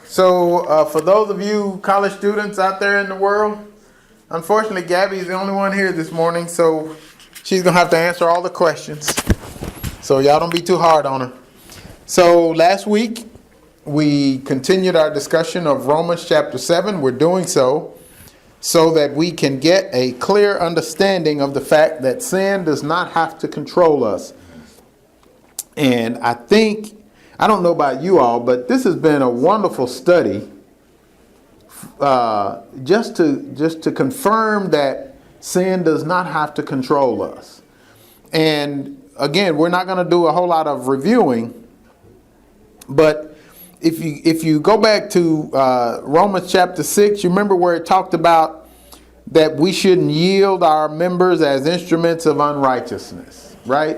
So for those of you college students out there in the world, unfortunately, Gabby is the only one here this morning, so she's going to have to answer all the questions. So y'all don't be too hard on her. So last week, we continued our discussion of Romans chapter 7. We're doing so that we can get a clear understanding of the fact that sin does not have to control us. And I don't know about you all, but this has been a wonderful study just to confirm that sin does not have to control us. And again, we're not going to do a whole lot of reviewing, but if you go back to Romans chapter 6, you remember where it talked about that we shouldn't yield our members as instruments of unrighteousness, right?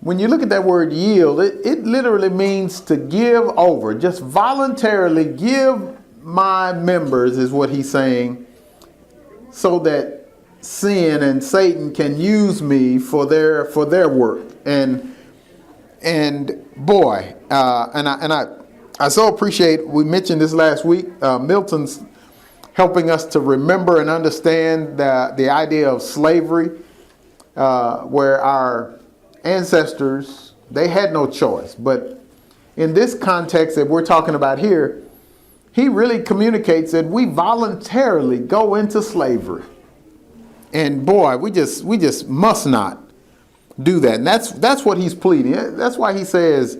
When you look at that word yield, it literally means to give over, just voluntarily give my members, is what he's saying, so that sin and Satan can use me for their work. And boy, I so appreciate, we mentioned this last week, Milton's helping us to remember and understand the idea of slavery, where our ancestors, they had no choice. But in this context that we're talking about here, he really communicates that we voluntarily go into slavery. And boy, we just must not do that. And that's what he's pleading. That's why he says,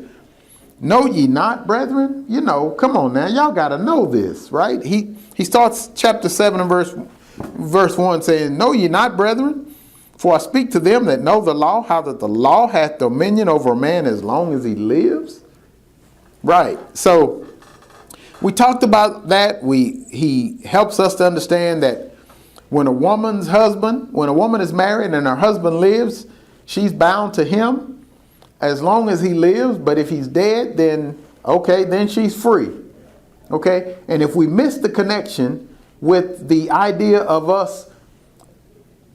"Know ye not, brethren?" You know, come on now, y'all got to know this, right? He starts chapter 7 and verse 1 saying, "Know ye not, brethren? For I speak to them that know the law, how that the law hath dominion over a man as long as he lives." Right. So we talked about that. He helps us to understand that when a woman is married and her husband lives, she's bound to him as long as he lives. But if he's dead, then she's free. Okay. And if we miss the connection with the idea of us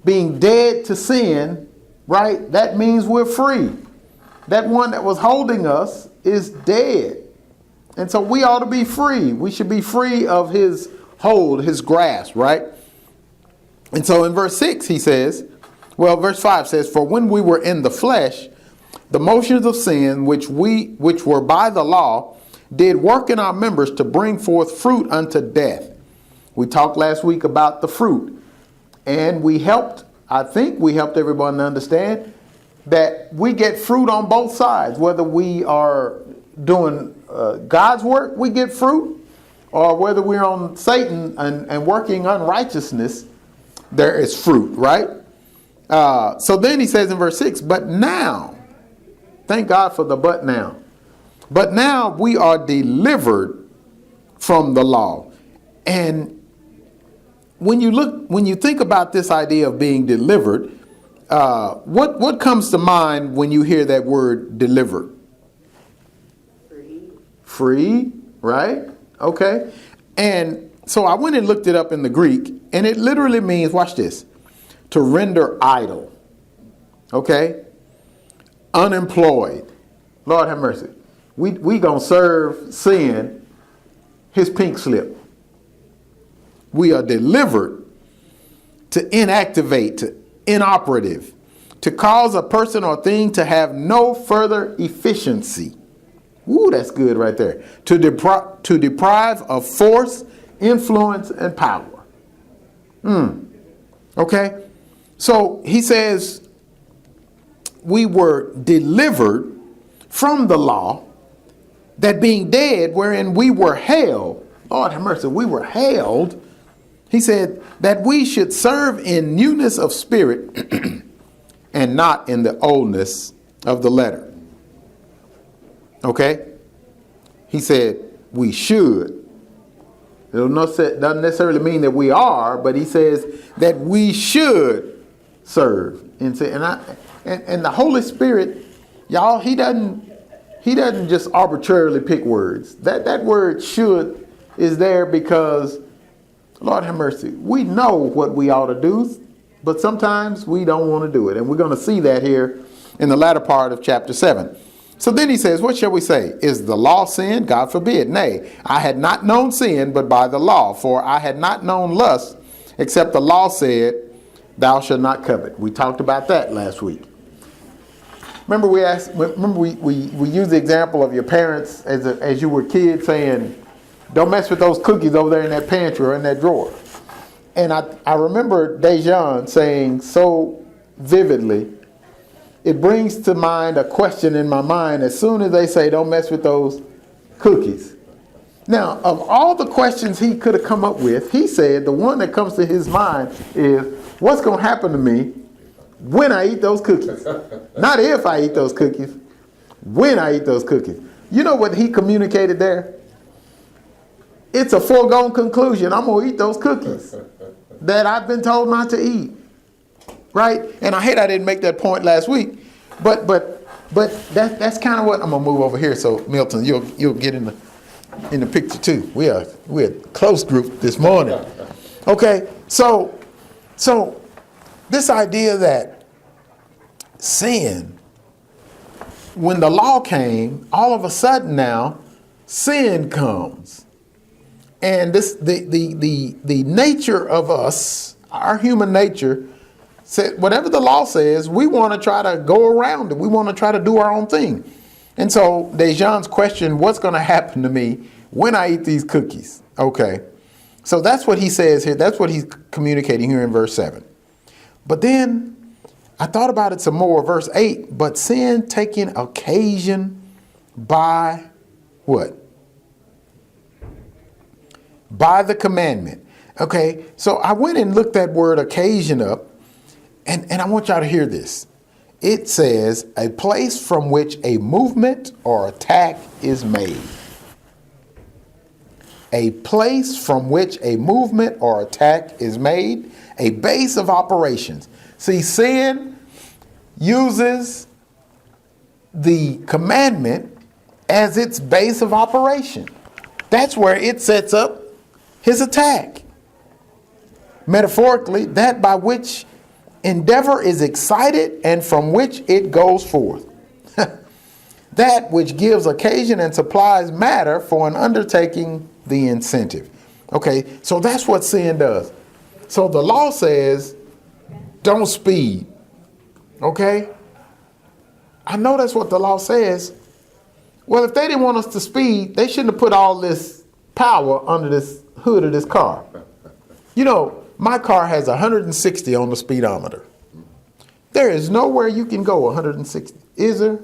being dead to sin, right, that means we're free. That one that was holding us is dead. And so we ought to be free. We should be free of his hold, his grasp, right? And so in verse 6 he says, verse 5 says, "For when we were in the flesh, the motions of sin which were by the law did work in our members to bring forth fruit unto death." We talked last week about the fruit. And I think we helped everyone to understand that we get fruit on both sides. Whether we are doing God's work, we get fruit, or whether we're on Satan and working unrighteousness, there is fruit, right? So then he says in verse 6, "But now," thank God for the "but now," "but now we are delivered from the law." And when you think about this idea of being delivered, what comes to mind when you hear that word delivered? Free, right? Okay. And so I went and looked it up in the Greek, and it literally means, watch this, to render idle. Okay? Unemployed. Lord have mercy. We gonna serve sin his pink slip. We are delivered to inactivate, to inoperative, to cause a person or thing to have no further efficiency. Ooh, that's good right there. To deprive of force, influence, and power. Okay? So he says we were delivered from the law, that being dead, wherein we were held. Lord have mercy, we were held. He said that we should serve in newness of spirit and not in the oldness of the letter. Okay? He said we should. It doesn't necessarily mean that we are, but he says that we should serve. And the Holy Spirit, y'all, he doesn't just arbitrarily pick words. That word "should" is there because, Lord have mercy, we know what we ought to do, but sometimes we don't want to do it. And we're going to see that here in the latter part of chapter 7. So then he says, what shall we say? Is the law sin? God forbid. Nay, I had not known sin but by the law, for I had not known lust, except the law said, thou shalt not covet. We talked about that last week. Remember we used the example of your parents as you were kids saying, don't mess with those cookies over there in that pantry or in that drawer. And I remember Dejan saying so vividly, it brings to mind a question in my mind as soon as they say, don't mess with those cookies. Now, of all the questions he could have come up with, he said the one that comes to his mind is, what's going to happen to me when I eat those cookies? Not if I eat those cookies, when I eat those cookies. You know what he communicated there? It's a foregone conclusion. I'm going to eat those cookies that I've been told not to eat. Right? And I hate I didn't make that point last week, but that's kind of what I'm gonna move over here. So Milton, you'll get in the picture too. We're a close group this morning. Okay, so this idea that sin, when the law came, all of a sudden now sin comes, and this the nature of us, our human nature. Whatever the law says, we want to try to go around it. We want to try to do our own thing. And so Dejan's question, what's going to happen to me when I eat these cookies? Okay. So that's what he says here. That's what he's communicating here in verse 7. But then I thought about it some more. Verse 8, but sin taking occasion by what? By the commandment. Okay. So I went and looked that word occasion up. And I want y'all to hear this. It says, a place from which a movement or attack is made. A place from which a movement or attack is made. A base of operations. See, sin uses the commandment as its base of operation. That's where it sets up his attack. Metaphorically, that by which endeavor is excited and from which it goes forth. That which gives occasion and supplies matter for an undertaking, the incentive. Okay, so that's what sin does. So the law says, don't speed. Okay? I know that's what the law says. Well, if they didn't want us to speed, they shouldn't have put all this power under this hood of this car. You know, my car has 160 on the speedometer. There is nowhere you can go 160. Is there?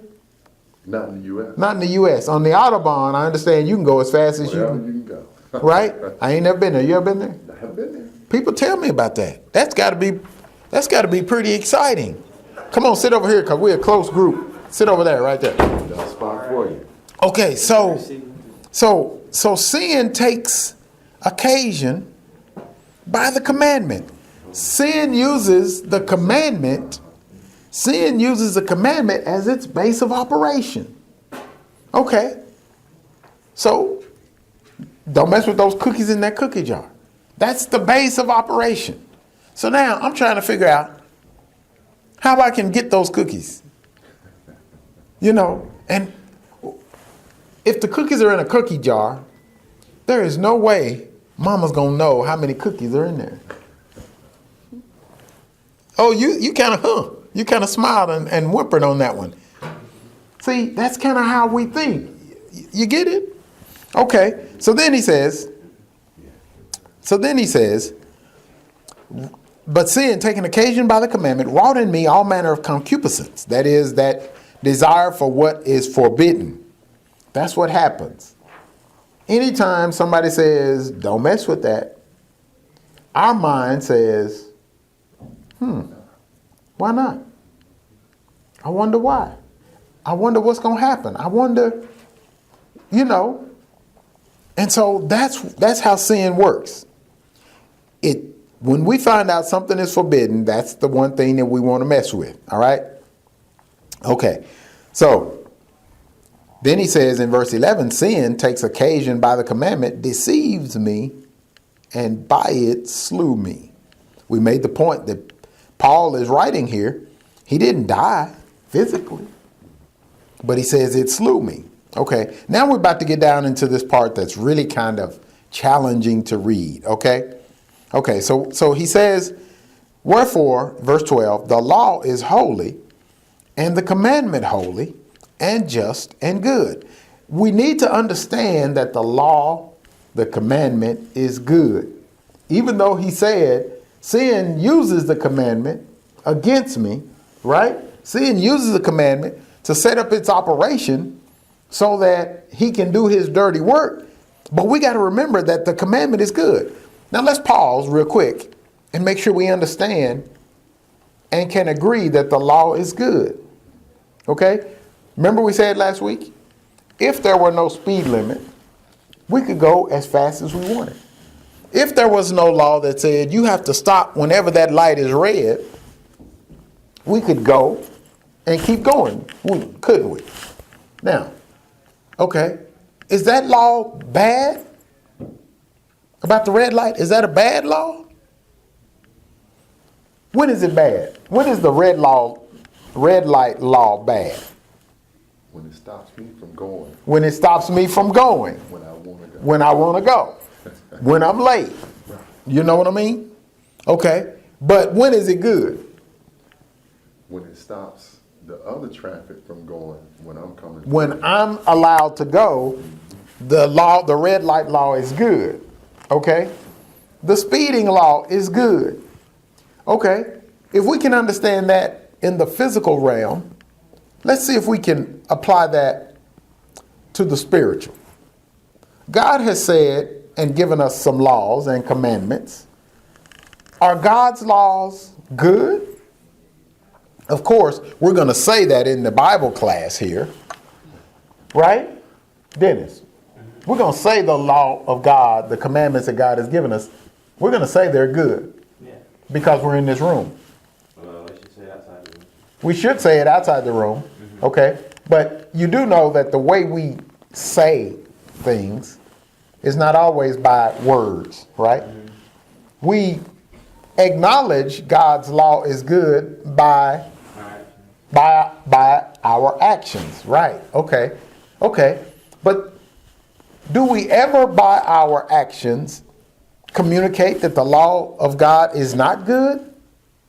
Not in the U.S. Not in the U.S. On the Autobahn, I understand you can go as fast as you can go. Right? I ain't never been there. You ever been there? I have been there. People tell me about that. That's got to be pretty exciting. Come on, sit over here because we're a close group. Sit over there, right there. Got a spot for you. Okay, so sin takes occasion by the commandment. Sin uses the commandment as its base of operation. Okay. So don't mess with those cookies in that cookie jar. That's the base of operation. So now I'm trying to figure out how I can get those cookies. You know, and if the cookies are in a cookie jar, there is no way Mama's gonna know how many cookies are in there. Oh, you kind of smiled and whimpered on that one. See, that's kind of how we think. You get it? Okay. So then he says, but sin, taking occasion by the commandment, wrought in me all manner of concupiscence. That is, that desire for what is forbidden. That's what happens. Anytime somebody says, don't mess with that, our mind says, why not? I wonder why. I wonder what's going to happen. I wonder, you know. And so that's how sin works. When we find out something is forbidden, that's the one thing that we want to mess with. All right? Okay. So then he says in verse 11, sin takes occasion by the commandment, deceives me, and by it slew me. We made the point that Paul is writing here. He didn't die physically, But he says it slew me. Okay, now we're about to get down into this part that's really kind of challenging to read. Okay, so he says, wherefore, verse 12, the law is holy, and the commandment holy, and just and good. We need to understand that the law, the commandment, is good. Even though he said, sin uses the commandment against me, right? Sin uses the commandment to set up its operation so that he can do his dirty work. But we got to remember that the commandment is good. Now let's pause real quick and make sure we understand and can agree that the law is good. Okay? Remember we said last week, if there were no speed limit, we could go as fast as we wanted. If there was no law that said you have to stop whenever that light is red, we could go and keep going, couldn't we? Now, okay, is that law bad? About the red light, is that a bad law? When is it bad? When is the red light law bad? When it stops me from going. When it stops me from going. When I want to go. When I want to go. When I'm late. You know what I mean? Okay. But when is it good? When it stops the other traffic from going when I'm coming. When I'm allowed to go, the red light law is good. Okay? The speeding law is good. Okay? If we can understand that in the physical realm, let's see if we can apply that to the spiritual. God has said and given us some laws and commandments. Are God's laws good? Of course, we're going to say that in the Bible class here. Right? Dennis, we're going to say the law of God, the commandments that God has given us, we're going to say they're good. Yeah. Because we're in this room. Well, we should say it outside the room. We should say it outside the room. Mm-hmm. Okay? But you do know that the way we say things is not always by words, right? Mm-hmm. We acknowledge God's law is good by our actions, right? Okay. But do we ever by our actions communicate that the law of God is not good?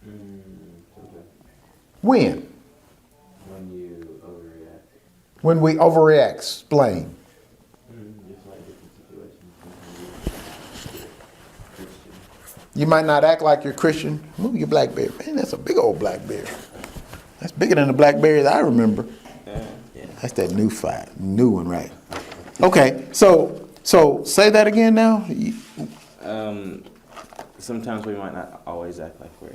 Okay. When? When you overreact. When we overreact. Explain. Just like different situations. You might not act like you're Christian. Move your BlackBerry. Man, that's a big old BlackBerry. That's bigger than the BlackBerries I remember. Yeah. That's that new one, right? Okay, so say that again now. Sometimes we might not always act like we're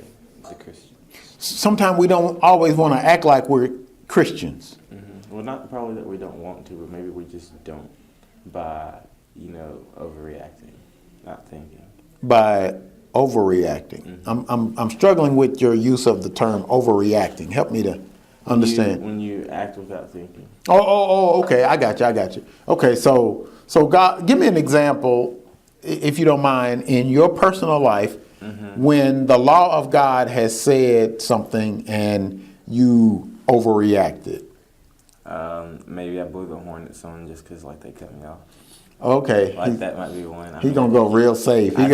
the Christians. Sometimes we don't always want to act like we're Christians. Mm-hmm. Well, not probably that we don't want to, but maybe we just don't by, overreacting, not thinking. By overreacting. Mm-hmm. I'm struggling with your use of the term overreacting. Help me to understand. When you act without thinking. Oh, okay. I got you. Okay, so God, give me an example, if you don't mind, in your personal life when the law of God has said something and you overreacted. Maybe I blew the horn at someone just because they cut me off. Okay. That might be one. He's going to go real safe. I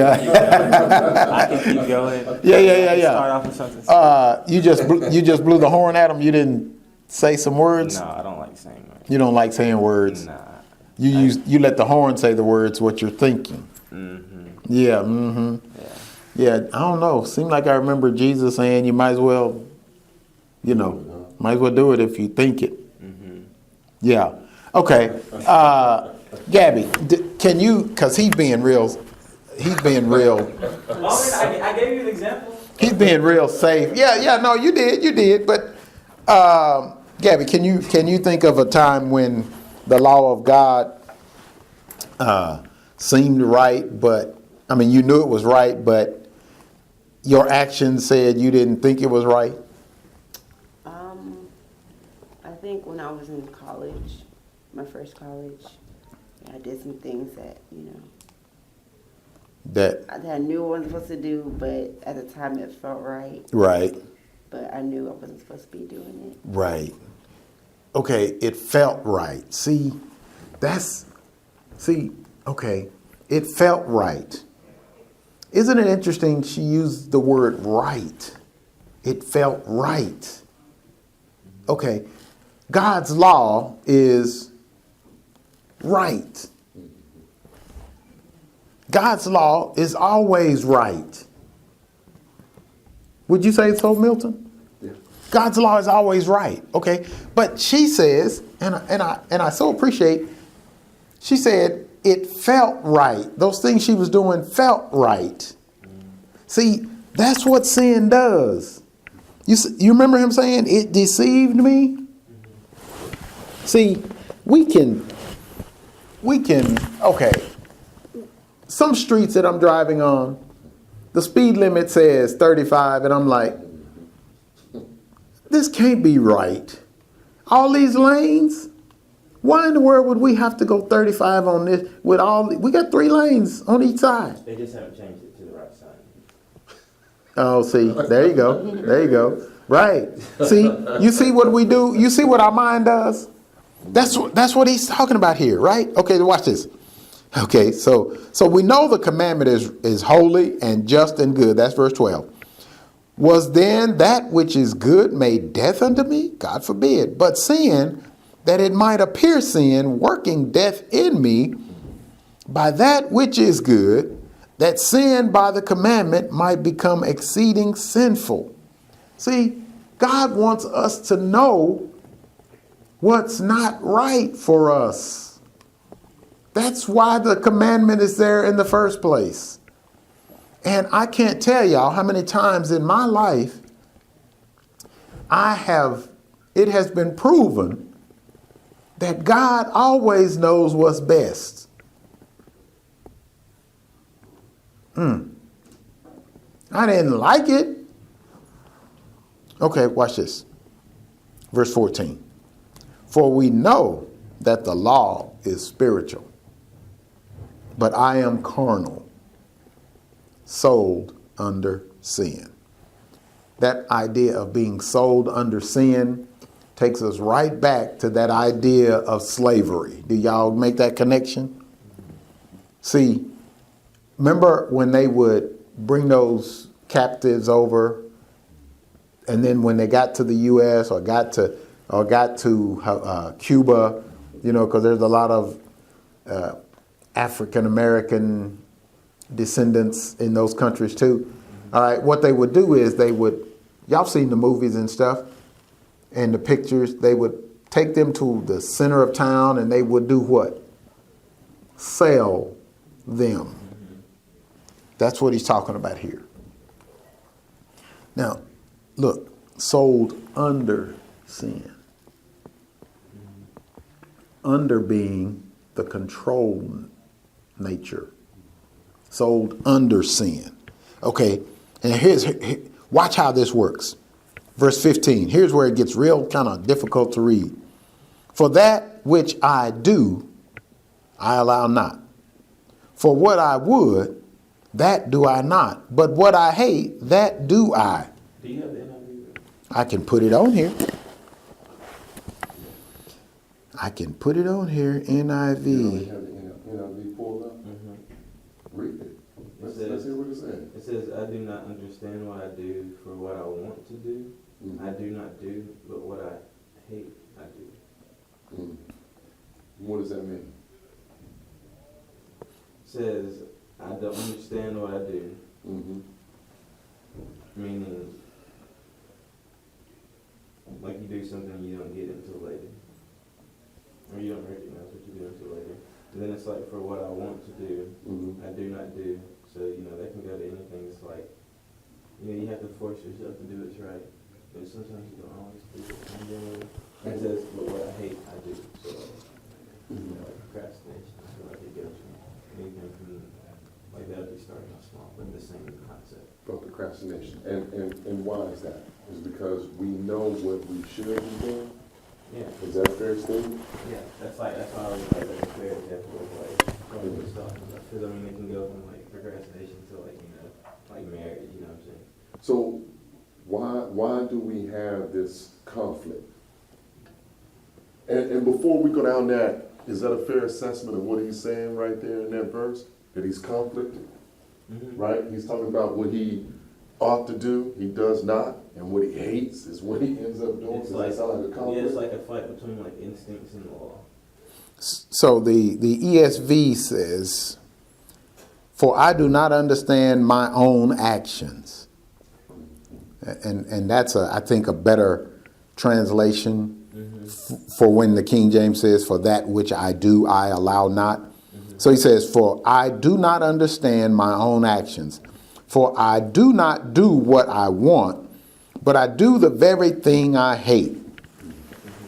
can keep going. Yeah. Start off with something. You just blew the horn at him? You didn't say some words? No, I don't like saying words. You don't like saying words? Nah. You let the horn say the words, what you're thinking. Mm-hmm. Yeah, Yeah, I don't know. Seemed like I remember Jesus saying you might as well, might as well do it if you think it. Mm-hmm. Yeah. Okay. Gabby, can you, because he's being real. I gave you the example. He's being real safe. Yeah, no, you did. But Gabby, can you think of a time when the law of God seemed right, but you knew it was right, but your actions said you didn't think it was right? I think when I was in college, my first college, I did some things that I knew I wasn't supposed to do, but at the time it felt right. Right. But I knew I wasn't supposed to be doing it. Right. okay, it felt right. See, okay, it felt right. Isn't it interesting she used the word right? It felt right. Okay, God's law is right. God's law is always right. Would you say so, Milton? Yeah. God's law is always right. Okay, but she says, and I so appreciate. She said it felt right. Those things she was doing felt right. See, that's what sin does. You remember him saying it deceived me? See, we can, okay. Some streets that I'm driving on, the speed limit says 35, and I'm like, this can't be right. All these lanes, why in the world would we have to go 35 on this with we got 3 lanes on each side. They just haven't changed it to the right side. Oh, see, there you go. There you go. Right. See, you see what we do? You see what our mind does? That's what he's talking about here, right? Okay, watch this. Okay, so we know the commandment is holy and just and good. That's verse 12. Was then that which is good made death unto me? God forbid. But sin, that it might appear sin, working death in me, by that which is good, that sin by the commandment might become exceeding sinful. See, God wants us to know what's not right for us. That's why the commandment is there in the first place. And I can't tell y'all how many times in my life it has been proven that God always knows what's best. I didn't like it. Okay, watch this. Verse 14. For we know that the law is spiritual, but I am carnal, sold under sin. That idea of being sold under sin takes us right back to that idea of slavery. Do y'all make that connection? See, remember when they would bring those captives over, and then when they got to the U.S. or got to Cuba, because there's a lot of African American descendants in those countries too. All right, what they would do is y'all seen the movies and stuff and the pictures, they would take them to the center of town and they would do what? Sell them. That's what he's talking about here. Now, look, sold under sin. Under being the control nature. Sold under sin. Okay, and watch how this works. Verse 15, here's where it gets real kind of difficult to read. For that which I do, I allow not. For what I would, that do I not. But what I hate, that do I. Do you have the NIV? I can put it on here. NIV. You have the NIV pulled up? Read it. Let's hear what it says. It says, I do not understand what I do for what I want to do. I do not do, but what I hate, I do. What does that mean? It says, I don't understand what I do. Meaning, like you do something you don't get until later. Or you don't recognize what you do until later. And then it's like, for what I want to do, I do not do. So, that can go to anything. It's like, you have to force yourself to do what's right. But sometimes you don't always do it. And then it says, but what I hate, I do. So, like procrastination, I feel like it goes from anything from, like that'll be starting off small, but the same concept. About procrastination. And why is that? Is because we know what we should be doing? Yeah. Is that a fair statement? Yeah, that's why I was like a fair example of what we're talking about. Because it can go from like procrastination to like marriage, you know what I'm saying? So why do we have this conflict? And before we go down that, is that a fair assessment of what he's saying right there in that verse? That he's conflicted, right? He's talking about what he ought to do, he does not, and what he hates is what he ends up doing. It's Does like, that sound like a conflict? yeah, it's like a fight between like instincts and law. So the ESV says, "For I do not understand my own actions," and that's I think a better translation for when the King James says, "For that which I do, I allow not." So he says, "For I do not understand my own actions, for I do not do what I want, but I do the very thing I hate."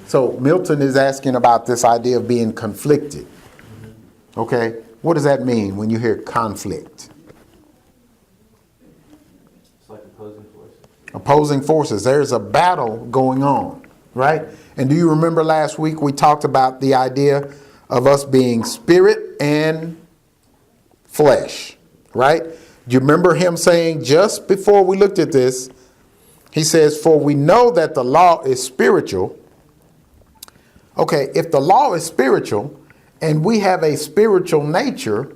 So Milton is asking about this idea of being conflicted. Okay, what does that mean when you hear conflict? It's like opposing forces. Opposing forces. There's a battle going on, right? And do you remember last week we talked about the idea of us being spirit and flesh, right? Do you remember him saying just before we looked at this, he says, "For we know that the law is spiritual." Okay, if the law is spiritual and we have a spiritual nature,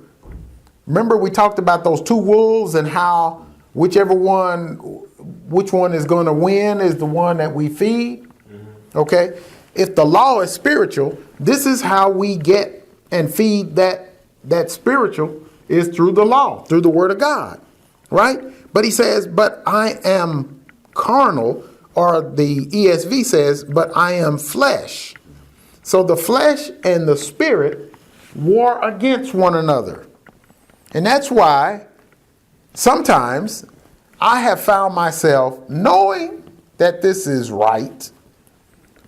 remember we talked about those two wolves and how which one is going to win is the one that we feed. Okay, if the law is spiritual, this is how we get and feed that spiritual is through the law, through the word of God, right? But he says, "But I am carnal," or the ESV says, "But I am flesh." So the flesh and the spirit war against one another. And that's why sometimes I have found myself knowing that this is right,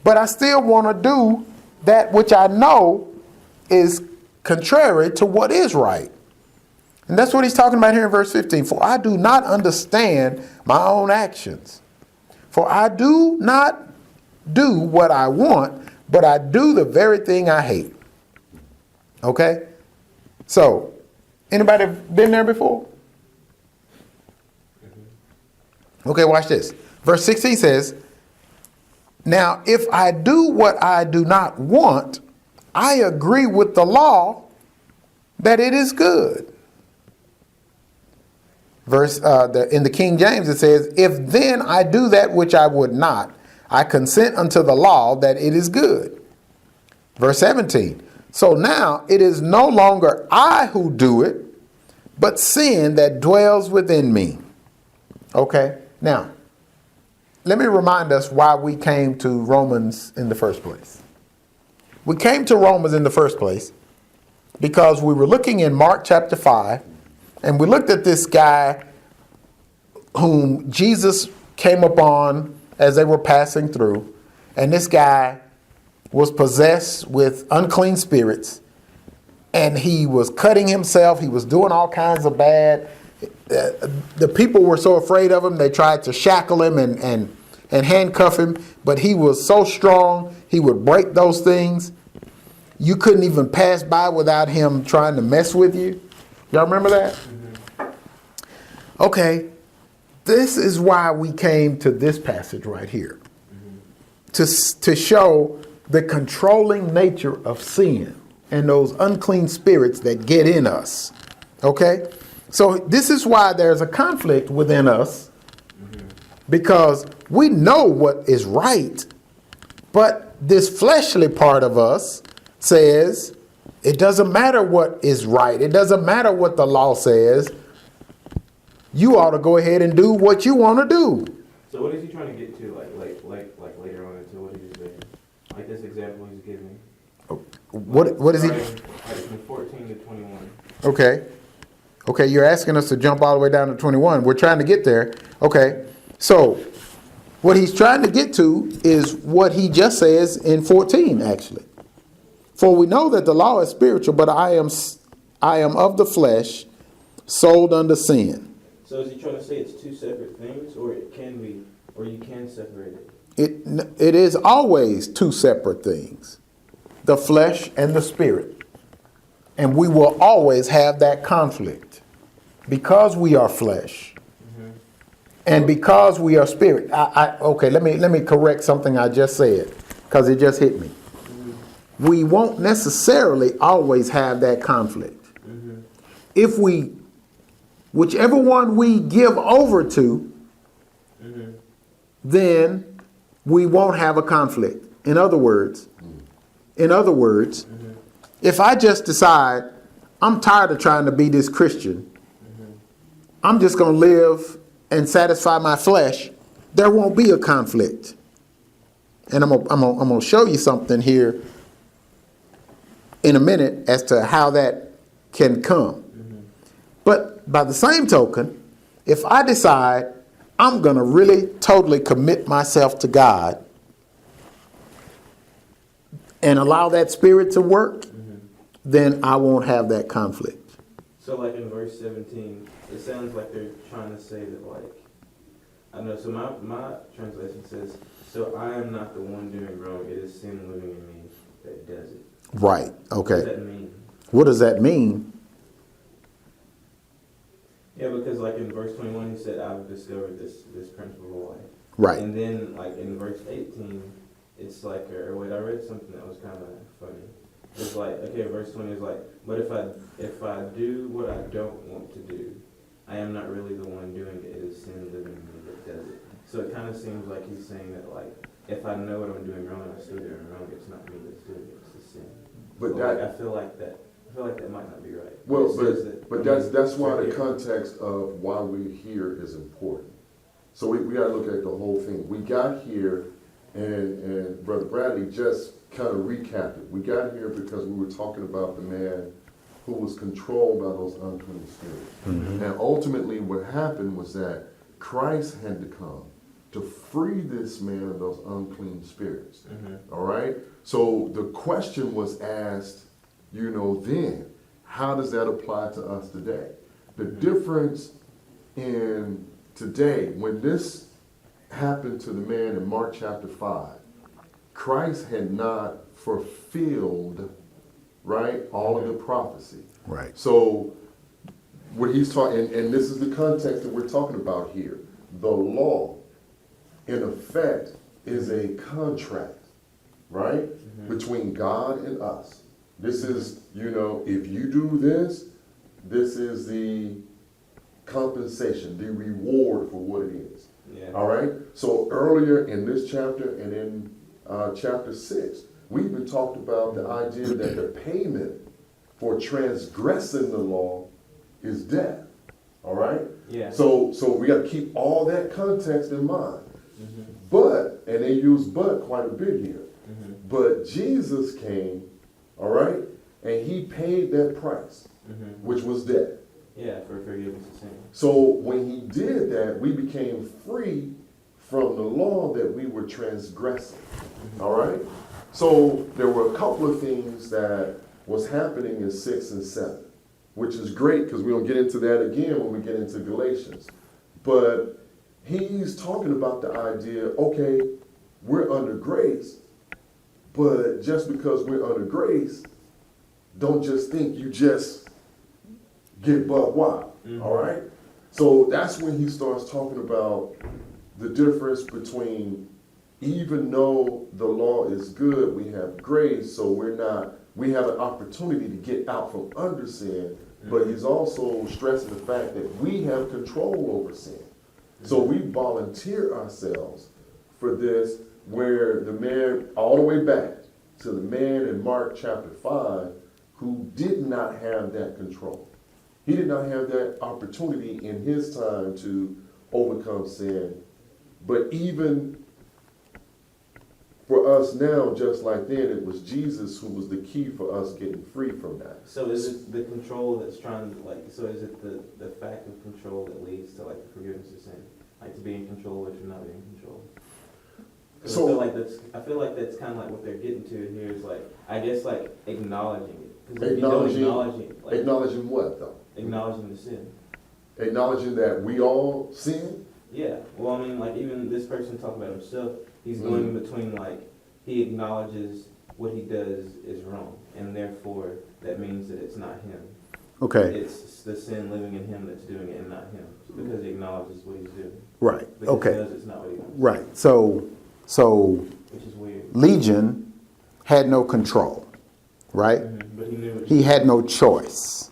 but I still want to do that which I know is contrary to what is right. And that's what he's talking about here in verse 15. "For I do not understand my own actions. For I do not do what I want, but I do the very thing I hate." Okay? So, anybody been there before? Okay, watch this. Verse 16 says, "Now, if I do what I do not want, I agree with the law that it is good." In the King James it says, "If then I do that which I would not, I consent unto the law that it is good." Verse 17, "So now it is no longer I who do it, but sin that dwells within me." Okay, now, let me remind us why we came to Romans in the first place. We came to Romans in the first place because we were looking in Mark chapter 5, and we looked at this guy whom Jesus came upon as they were passing through. And this guy was possessed with unclean spirits. And he was cutting himself. He was doing all kinds of bad. The people were so afraid of him, they tried to shackle him and handcuff him. But he was so strong, he would break those things. You couldn't even pass by without him trying to mess with you. Y'all remember that? Okay. This is why we came to this passage right here. To show the controlling nature of sin and those unclean spirits that get in us. Okay? So this is why there's a conflict within us, because we know what is right, but this fleshly part of us says it doesn't matter what is right. It doesn't matter what the law says. You ought to go ahead and do what you want to do. So what is he trying to get to, like later on into what he's saying? Like this example he's giving. What is he? Like from 14 to 21. Okay, you're asking us to jump all the way down to 21. We're trying to get there. Okay, so what he's trying to get to is what he just says in 14, actually. "For we know that the law is spiritual, but I am of the flesh, sold unto sin." So is he trying to say it's two separate things, or it can be, or you can separate it? It is always two separate things, the flesh and the spirit. And we will always have that conflict because we are flesh and because we are spirit. Okay, let me correct something I just said because it just hit me. we won't necessarily always have that conflict. If whichever one we give over to, then we won't have a conflict. In other words, if I just decide I'm tired of trying to be this Christian, I'm just going to live and satisfy my flesh, there won't be a conflict. And I'm going to show you something here in a minute as to how that can come. But by the same token, if I decide I'm going to really totally commit myself to God and allow that spirit to work, then I won't have that conflict. So like in verse 17, it sounds like they're trying to say that like, I know, so my translation says, so I am not the one doing wrong, it is sin living in me that does it. Right, What does okay. that mean? What does that mean? Yeah, because like in verse 21, he said, I've discovered this principle of life. Right. And then like in verse 18, it's like, or wait, I read something that was kind of funny. It's like, okay, verse 20 is like, but if I do what I don't want to do, I am not really the one doing it. It is sin living in me that does it. So it kind of seems like he's saying that like, if I know what I'm doing wrong and I still doing it wrong, it's not me that's doing it, it's the sin. But like, that, I feel like that might not be right. well, It says that- but that's why the context of why we're here is important. So we got to look at the whole thing. We got here, and Brother Bradley just kind of recapped it. We got here because we were talking about the man who was controlled by those unclean spirits. And ultimately what happened was that Christ had to come to free this man of those unclean spirits. All right? So the question was asked, then, how does that apply to us today? The difference in today, when this happened to the man in Mark chapter 5, Christ had not fulfilled, right, all of the prophecy. Right. So what he's talking, and this is the context that we're talking about here. The law, in effect, is a contract, right, between God and us. This is, if you do this, this is the compensation, the reward for what it is. Yeah. All right? So earlier in this chapter and in chapter 6, we even talked about the idea that the payment for transgressing the law is death. All right? Yeah. So we got to keep all that context in mind. But, and they use but quite a bit here, but Jesus came, all right, and he paid that price, which was death. Yeah, for forgiveness of sin. So when he did that, we became free from the law that we were transgressing. All right? So there were a couple of things that was happening in 6 and 7, which is great because we're going to get into that again when we get into Galatians. But he's talking about the idea, okay, we're under grace, but just because we're under grace, don't just think you just get buck wild, all right? So that's when he starts talking about the difference between, even though the law is good, we have grace, so we have an opportunity to get out from under sin, but he's also stressing the fact that we have control over sin. So we volunteer ourselves for this, where the man, all the way back to the man in Mark chapter 5, who did not have that control. He did not have that opportunity in his time to overcome sin. But even for us now, just like then, it was Jesus who was the key for us getting free from that. So is it the control that's trying to, like, so is it the fact of control that leads to, like, the forgiveness of sin? Like, to be in control if you're not in control? So- I feel like that's kind of like what they're getting to here is, like, I guess, like, acknowledging it. 'Cause if you don't acknowledge it, like, Acknowledging what, though? acknowledging the sin. Acknowledging that we all sin? Yeah, well, I mean, like, even this person talking about himself, he's going in between, like, he acknowledges what he does is wrong, and therefore, that means that it's not him. Okay. It's the sin living in him that's doing it and not him, because he acknowledges what he's doing. Right. Because Okay. he knows it's not what he wants, Right. So which is weird. Legion had no control. right? But he knew what He had no choice,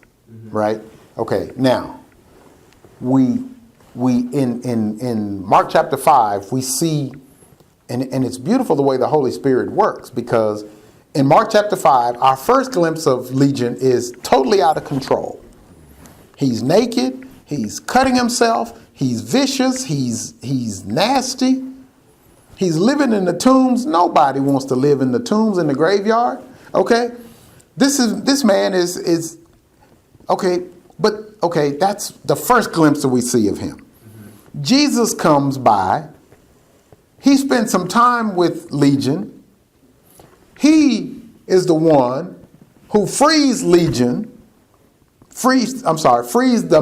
right? Okay, now we in Mark chapter 5 we see, and it's beautiful the way the Holy Spirit works, because in Mark chapter 5 our first glimpse of Legion is totally out of control. He's naked, he's cutting himself, he's vicious, he's nasty, he's living in the tombs. Nobody wants to live in the tombs, in the graveyard. Okay, this man is okay, but okay, that's the first glimpse that we see of him. Jesus comes by. He spent some time with Legion. He is the one who frees the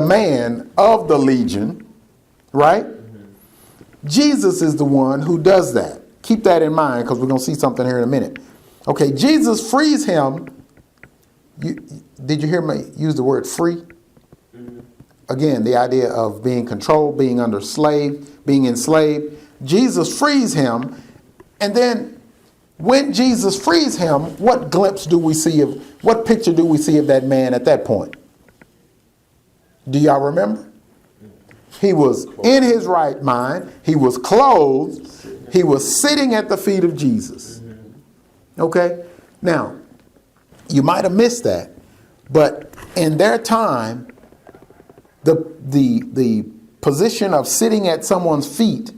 man of the Legion, right? Jesus is the one who does that. Keep that in mind, because we're going to see something here in a minute. Okay, Jesus frees him. Did you hear me use the word free? Again, the idea of being controlled, being being enslaved. Jesus frees him. And then when Jesus frees him, what glimpse do we see what picture do we see of that man at that point? Do y'all remember? He was in his right mind. He was clothed. He was sitting at the feet of Jesus. Okay? Now, you might have missed that, but in their time, the position of sitting at someone's feet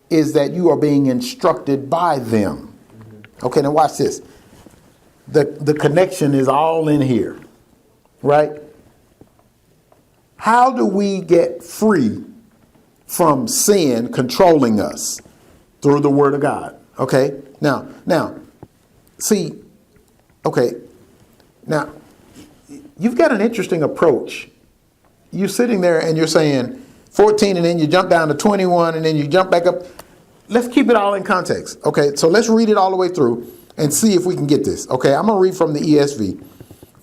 is that you are being instructed by them. Okay, now watch this. The connection is all in here, right? How do we get free from sin controlling us? Through the Word of God. Okay, now, see, okay, now, you've got an interesting approach. You're sitting there and you're saying 14 and then you jump down to 21 and then you jump back up. Let's keep it all in context. Okay, so let's read it all the way through and see if we can get this. Okay, I'm going to read from the ESV.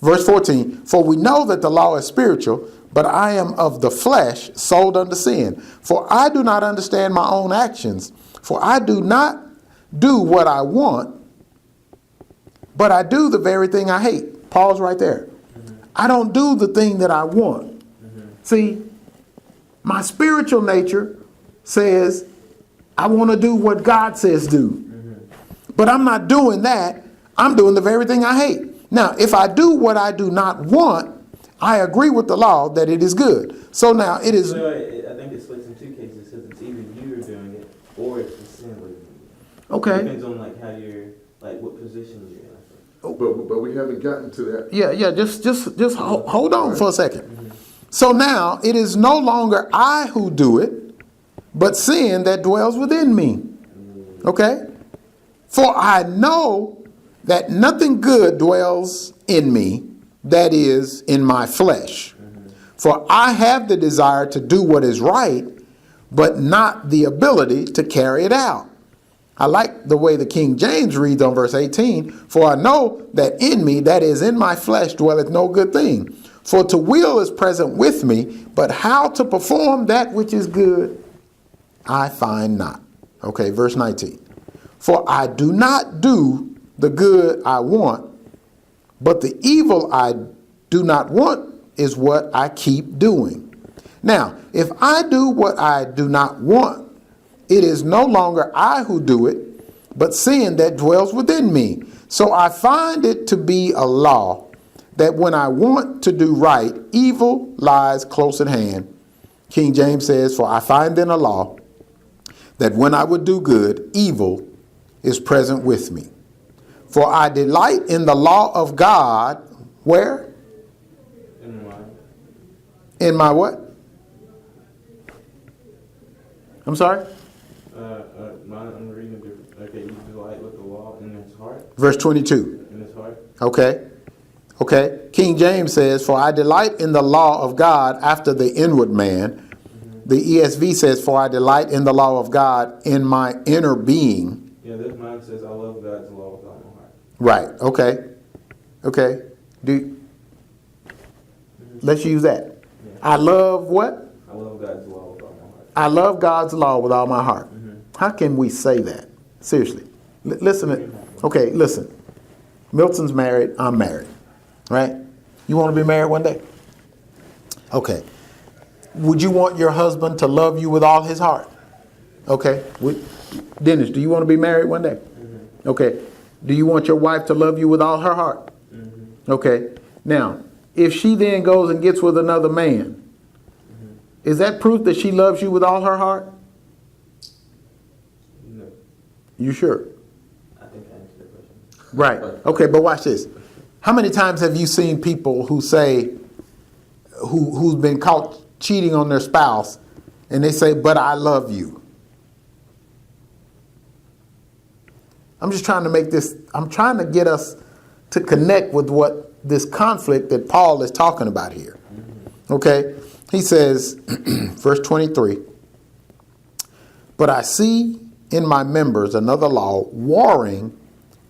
Verse 14, for we know that the law is spiritual, but I am of the flesh, sold unto sin. For I do not understand my own actions, for I do not do what I want, but I do the very thing I hate. Pause right there. I don't do the thing that I want. See, my spiritual nature says I want to do what God says do. But I'm not doing that. I'm doing the very thing I hate. Now, if I do what I do not want, I agree with the law that it is good. So now it is. So I think it splits in two cases, because it's either you are doing it or it's the sin living in you. Okay. It depends on what position you're in. I think. But we haven't gotten to that. Yeah. Just hold on for a second. So now it is no longer I who do it, but sin that dwells within me. Okay? For I know that nothing good dwells in me, that is, in my flesh. For I have the desire to do what is right, but not the ability to carry it out. I like the way the King James reads on verse 18. For I know that in me, that is, in my flesh, dwelleth no good thing. For to will is present with me, but how to perform that which is good, I find not. Okay, verse 19. For I do not do the good I want, but the evil I do not want is what I keep doing. Now, if I do what I do not want, it is no longer I who do it, but sin that dwells within me. So I find it to be a law that when I want to do right, evil lies close at hand. King James says, for I find then a law that when I would do good, evil is present with me. For I delight in the law of God, where? In my what? I'm sorry? I'm reading different. Okay, you delight with the law in his heart. Verse 22. In his heart. Okay. King James says, for I delight in the law of God after the inward man. The ESV says, for I delight in the law of God in my inner being. Yeah, this mine says, I love God's law with all my heart. Right. Okay. Let's use that. Yeah. I love what? I love God's law with all my heart. I love God's law with all my heart. How can we say that? Seriously. Listen. Okay, listen. Milton's married, I'm married, right? You want to be married one day? Okay. Would you want your husband to love you with all his heart? Okay. Dennis, do you want to be married one day? Okay. Do you want your wife to love you with all her heart? Okay. Now, if she then goes and gets with another man, is that proof that she loves you with all her heart? No, You sure? I think I answered that question. Right. Okay, but watch this. How many times have you seen people who say, who's been caught cheating on their spouse, and they say, but I love you? I'm just trying to make this, I'm trying to get us to connect with what this conflict that Paul is talking about here. Okay? He says, verse 23, but I see in my members another law warring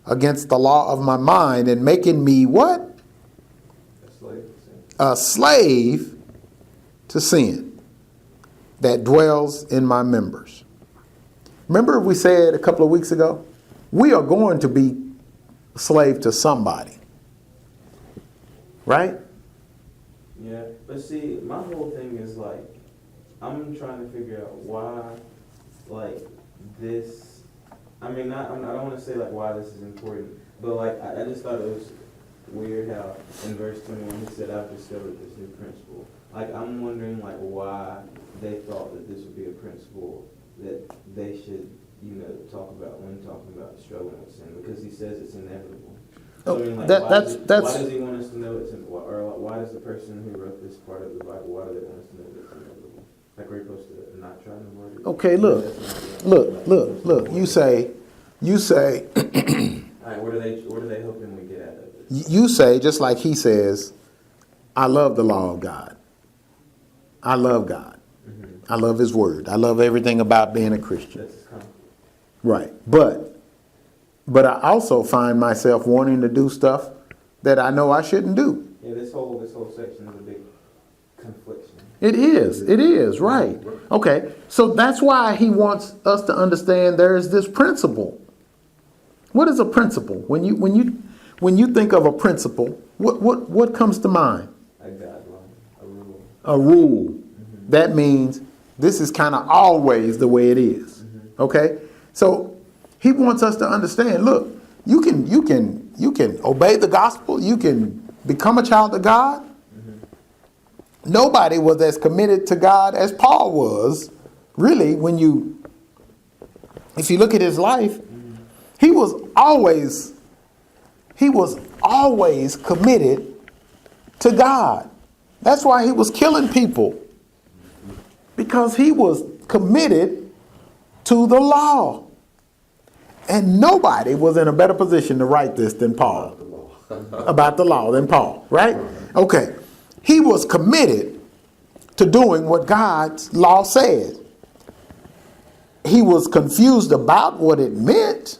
against the law of my mind and making me what? A slave to sin that dwells in my members. Remember we said a couple of weeks ago, we are going to be a slave to somebody. Right? Yeah, but see, my whole thing is like, I'm trying to figure out why, like, this, I mean, I don't want to say, like, why this is important, but, like, I just thought it was weird how in verse 21 he said, I've discovered this new principle. Like, I'm wondering, like, why they thought that this would be a principle that they should, you know, talk about when talking about struggling with sin, because he says it's inevitable. So, I mean, like, why does he want us to know it's inevitable? Or why does the person who wrote this part of the Bible, why do they want us to know that it's inevitable? Like, we're supposed to not try to avoid it? Okay, look. You say, all right, what are they hoping we get out of it? you say, just like he says, I love the law of God. I love God. I love his word. I love everything about being a Christian. That's his conflict. Right. But I also find myself wanting to do stuff that I know I shouldn't do. Yeah, this whole section is a big confliction. It is, right. Okay, so that's why he wants us to understand there is this principle. What is a principle? When you think of a principle, what comes to mind? A guideline, a rule. A rule. That means this is kind of always the way it is. Okay? So he wants us to understand, look, you can obey the gospel, you can become a child of God. Nobody was as committed to God as Paul was. Really, if you look at his life, he was always committed to God. That's why he was killing people, because he was committed to the law. And nobody was in a better position to write this than Paul. About the law than Paul, right? Okay. He was committed to doing what God's law said. He was confused about what it meant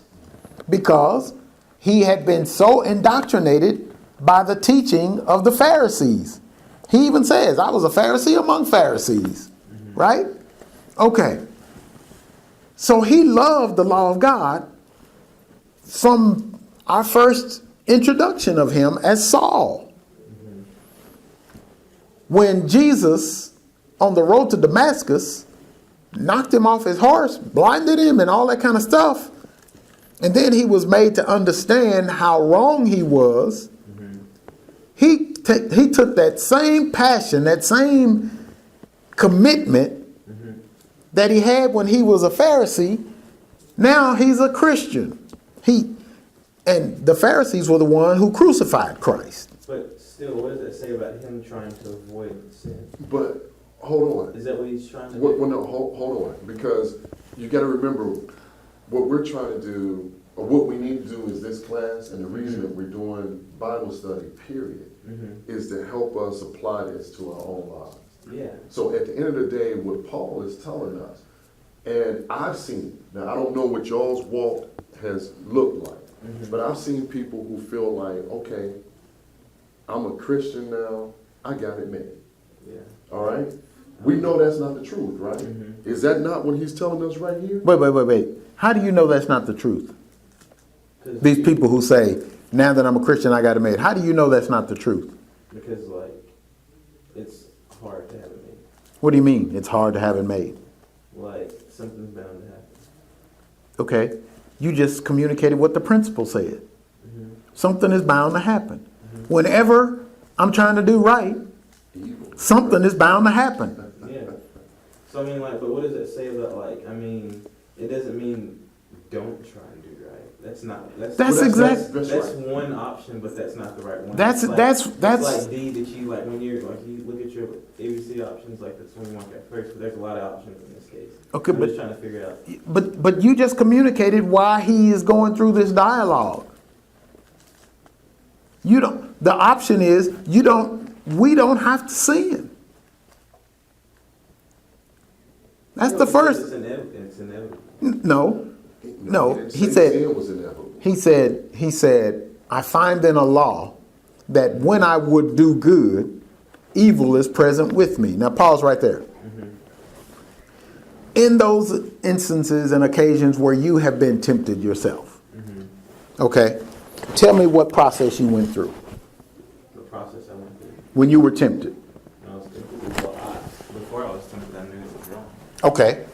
because he had been so indoctrinated by the teaching of the Pharisees. He even says, I was a Pharisee among Pharisees, right? Okay. So he loved the law of God from our first introduction of him as Saul. When Jesus, on the road to Damascus, knocked him off his horse, blinded him, and all that kind of stuff, and then he was made to understand how wrong he was, he took that same passion, that same commitment that he had when he was a Pharisee. Now he's a Christian. And the Pharisees were the one who crucified Christ. But still, what does that say about him trying to avoid sin? But hold on. Is that what he's trying to do? Well, no, hold on, because you got to remember what we're trying to do, or what we need to do is this class, and the reason that we're doing Bible study, period, is to help us apply this to our own lives. Yeah. So at the end of the day, what Paul is telling us, and I've seen, now I don't know what y'all's walk has looked like, but I've seen people who feel like, okay, I'm a Christian now, I got it made. Yeah. All right? We know that's not the truth, right? Is that not what he's telling us right here? Wait. How do you know that's not the truth? These people who say, now that I'm a Christian, I got it made. How do you know that's not the truth? Because like, it's hard to have it made. What do you mean? It's hard to have it made. Like, something's bound to happen. Okay. You just communicated what the principle said. Something is bound to happen. Whenever I'm trying to do right, something is bound to happen. Yeah. So I mean, like, but what does it say about like? I mean, it doesn't mean don't try and do right. That's not. That's That's one option, but that's not the right one. That's It's like, that's It's that's like D that you like when you're like you look at your ABC options, like that's when you want that first. But there's a lot of options in this case. Okay, I'm but- just trying to figure out. but you just communicated why he is going through this dialogue. You don't. The option is you don't. We don't have to sin. That's the It's first. inevitable. It's inevitable. No. didn't He say said. sin was inevitable. He said, I find in a law that when I would do good, evil is present with me. Now pause right there. In those instances and occasions where you have been tempted yourself, okay, tell me what process you went through The process I went through. when you were tempted. When I was tempted, before I was tempted, I knew it was wrong. Okay.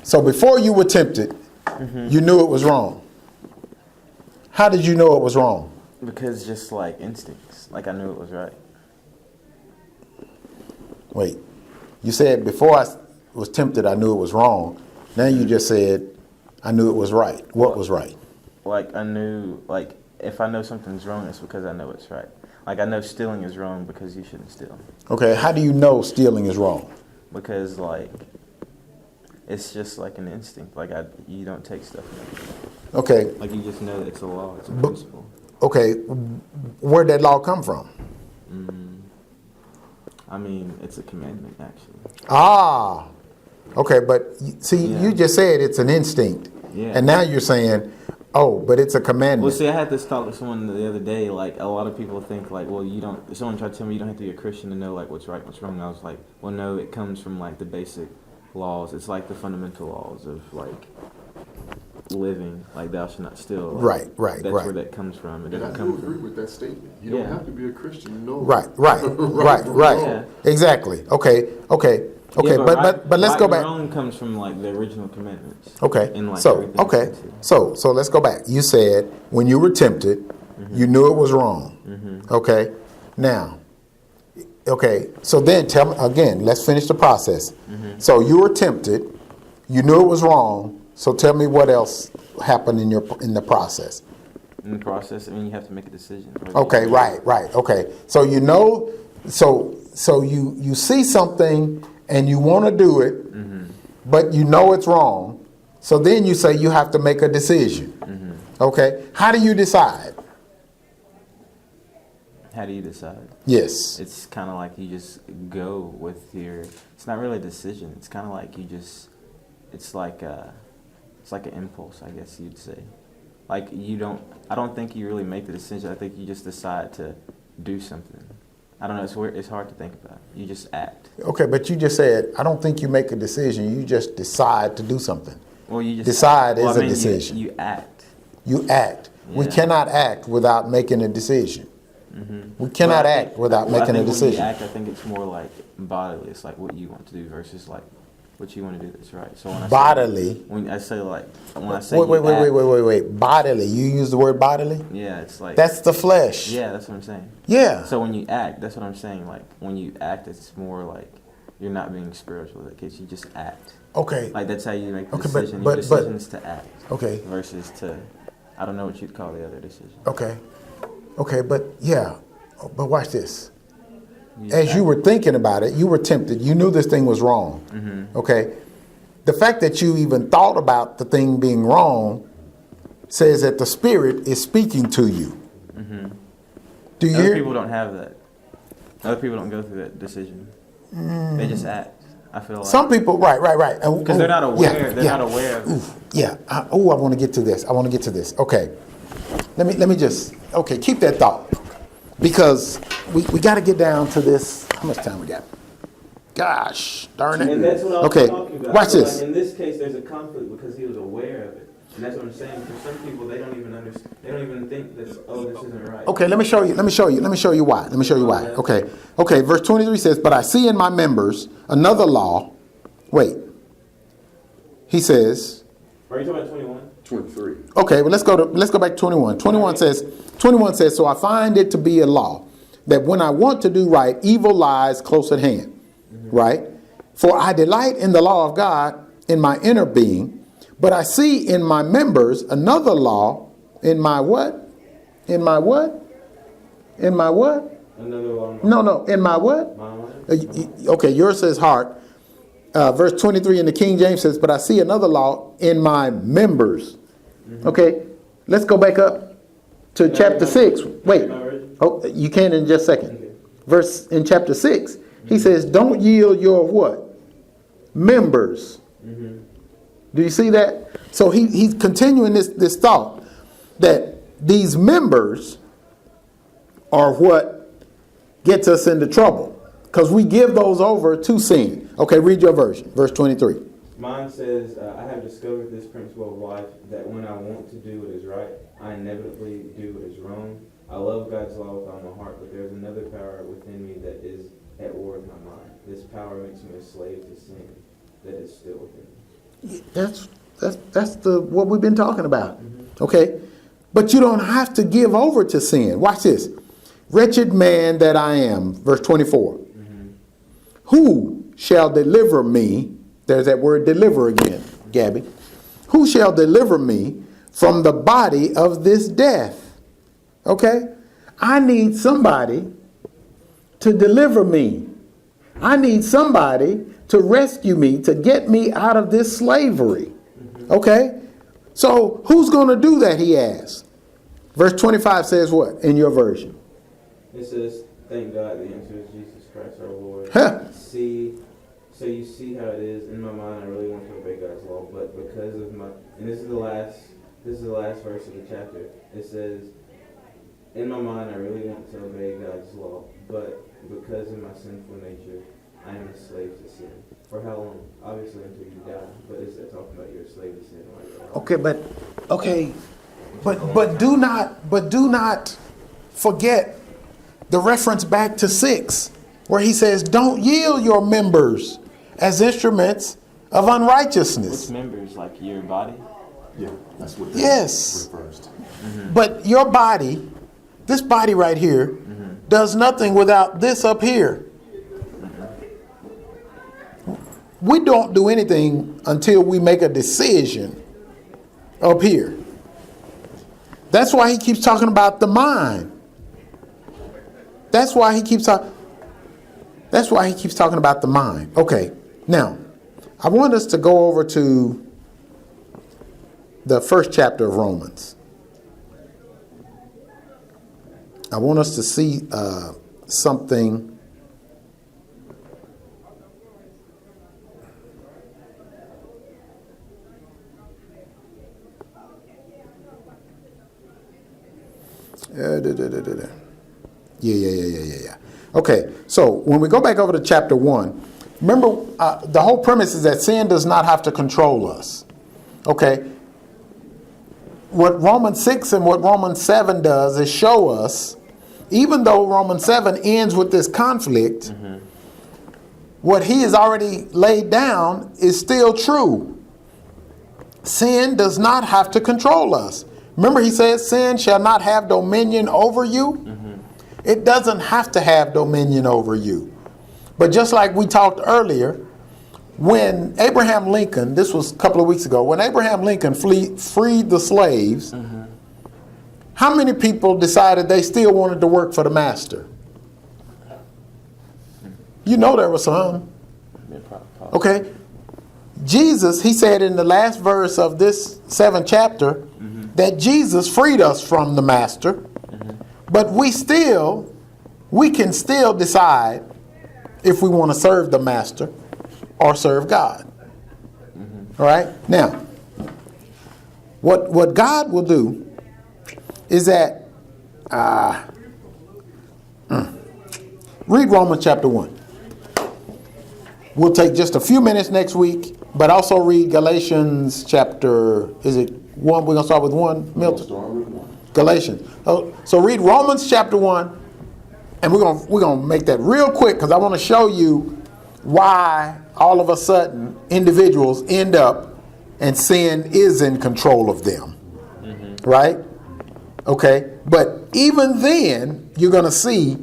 So before you were tempted, you knew it was wrong. How did you know it was wrong? Because just like instincts, like I knew it was right. Wait, you said before I was tempted, I knew it was wrong. Now you just said I knew it was right. What was right? Like I knew, like if I know something's wrong, it's because I know it's right. Like I know stealing is wrong because you shouldn't steal. Okay, how do you know stealing is wrong? Because like it's just like an instinct. Like you don't take stuff. Okay, Like you just know that it's a law. It's a principle. okay, where'd that law come from? I mean, it's a commandment actually. Ah, okay, but see, Yeah. you just said it's an instinct. Yeah. And now you're saying, oh, but it's a commandment. Well, see, I had this talk with someone the other day. Like, a lot of people think, like, well, you don't. Someone tried to tell me you don't have to be a Christian to know, like, what's right, and what's wrong. And I was like, well, no, it comes from like the basic laws. It's like the fundamental laws of like living, like thou shalt not steal. Like, Right. That's where that comes from. It And I doesn't do come agree from. with that statement. You Yeah. don't have to be a Christian to know. Right. Yeah. Exactly. Okay. Yeah, But let's right go and back. wrong comes from like the original commandments. Okay. And, like, So everything okay. else. So let's go back. You said when you were tempted, you knew it was wrong. Okay. Now. Okay. So then tell me again. Let's finish the process. So you were tempted. You knew it was wrong. So tell me what else happened in the process. In the process, I mean, you have to make a decision. Okay. Right. Okay. So you know. So you see something and you want to do it, but you know it's wrong. So then you say you have to make a decision. Okay. How do you decide? How do you decide? Yes. It's kind of like you just go with your. It's not really a decision. It's kind of like you just. It's like an impulse, I guess you'd say. Like you don't. I don't think you really make the decision. I think you just decide to do something. I don't know. It's weird. It's hard to think about. You just act. Okay, but you just said I don't think you make a decision. You just decide to do something. Well, you just Decide well, is I a mean, decision. You act. You act. We Yeah. cannot act without making a decision. We cannot Well, I act think- without well, I making a think when decision. you act, I think it's more like bodily. It's like what you want to do versus like what you want to do that's right. So when I Bodily. Say, when I say like when I say Wait. you act, Wait. Bodily. You use the word bodily? Yeah, it's like That's the flesh. yeah, that's what I'm saying. Yeah. So when you act, that's what I'm saying. Like when you act, it's more like you're not being spiritual. In that case, you just act. Okay. Like that's how you make the Okay, but- decision. but- Your decision is to act. Okay. Versus to, I don't know what you'd call the other decision. Okay, but yeah. But watch this. You just As you act. were thinking about it, you were tempted. You knew this thing was wrong. Okay. The fact that you even thought about the thing being wrong says that the Spirit is speaking to you. Do you Other hear? people don't have that. Other people don't go through that decision. They just act. I feel like Some people, right. because they're not aware. They're not aware of it. Yeah. I want to get to this. Okay. Let me just. Okay. Keep that thought, because we got to get down to this. How much time we got? Gosh, darn it. And that's what I was Okay. talking about. Watch So, this. Like, in this case, there's a conflict because he was aware of it. And that's what I'm saying. For some people, they don't even understand. They don't even think this. Oh, this isn't right. Okay, let me show you why. Okay, verse 23 says, but I see in my members another law. Wait. He says, Are you talking about 21? 23. okay, well let's go back to 21. 21 says, so I find it to be a law that when I want to do right, evil lies close at hand. Right? For I delight in the law of God in my inner being, but I see in my members another law in my what? In my what? In my what? Another law. No, in my what? My mind. Okay, yours says heart. Verse 23 in the King James says, but I see another law in my members. Okay, let's go back up to chapter 6. Wait, you can in just a second. Verse in chapter 6, he says, don't yield your what? Members. Do you see that? So he's continuing this thought that these members are what gets us into trouble. Because we give those over to sin. Okay, read your version. Verse 23. Mine says, I have discovered this principle of life, that when I want to do what is right, I inevitably do what is wrong. I love God's law with all my heart, but there's another power within me that is at war with my mind. This power makes me a slave to sin that is still within me. That's what we've been talking about. Okay? But you don't have to give over to sin. Watch this. Wretched man that I am. Verse 24. Who shall deliver me? There's that word deliver again, Gabby. Who shall deliver me from the body of this death? Okay? I need somebody to deliver me. I need somebody to rescue me, to get me out of this slavery. Okay? So who's going to do that, he asks. Verse 25 says what in your version? It says, thank God the answer is Jesus Christ our Lord. Huh. So you see how it is. In my mind, I really want to obey God's law, but because of my, and this is the last verse of the chapter. It says, in my mind, I really want to obey God's law, but because of my sinful nature, I am a slave to sin. For how long? Obviously until you die. But it's talking about you're a slave to sin. But do not forget the reference back to 6, where he says, don't yield your members as instruments of unrighteousness. Which members, like your body? Yeah, that's what Yes. refers to. But your body, this body right here, does nothing without this up here. We don't do anything until we make a decision up here. That's why he keeps talking about the mind. That's why he keeps talking about the mind. Okay, now, I want us to go over to the first chapter of Romans. I want us to see something. Yeah. Okay, so when we go back over to chapter 1, remember the whole premise is that sin does not have to control us. Okay, what Romans 6 and what Romans 7 does is show us, even though Romans 7 ends with this conflict, what he has already laid down is still true. Sin does not have to control us. Remember he says sin shall not have dominion over you? It doesn't have to have dominion over you. But just like we talked earlier, when Abraham Lincoln, this was a couple of weeks ago, when Abraham Lincoln freed the slaves, how many people decided they still wanted to work for the master? You know there were some. Okay. Jesus, he said in the last verse of this 7th chapter, that Jesus freed us from the master, but we can still decide if we want to serve the master or serve God. All right? Now, what God will do is that, read Romans chapter 1. We'll take just a few minutes next week but also read Galatians chapter, is it 1? We're going to start with 1, Milton? Start with one. Galatians. So read Romans chapter 1, and we're gonna make that real quick because I want to show you why all of a sudden individuals end up and sin is in control of them. Right? Okay. But even then, you're going to see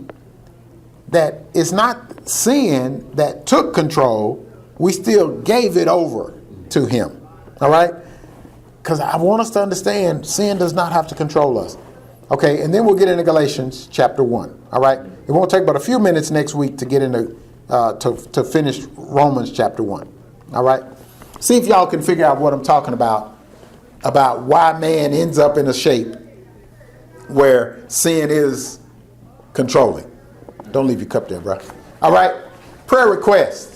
that it's not sin that took control. We still gave it over to him. All right? Because I want us to understand sin does not have to control us. Okay, and then we'll get into Galatians chapter 1. All right? It won't take but a few minutes next week to get into, to finish Romans chapter 1. All right? See if y'all can figure out what I'm talking about why man ends up in a shape where sin is controlling. Don't leave your cup there, bro. All right? Prayer request.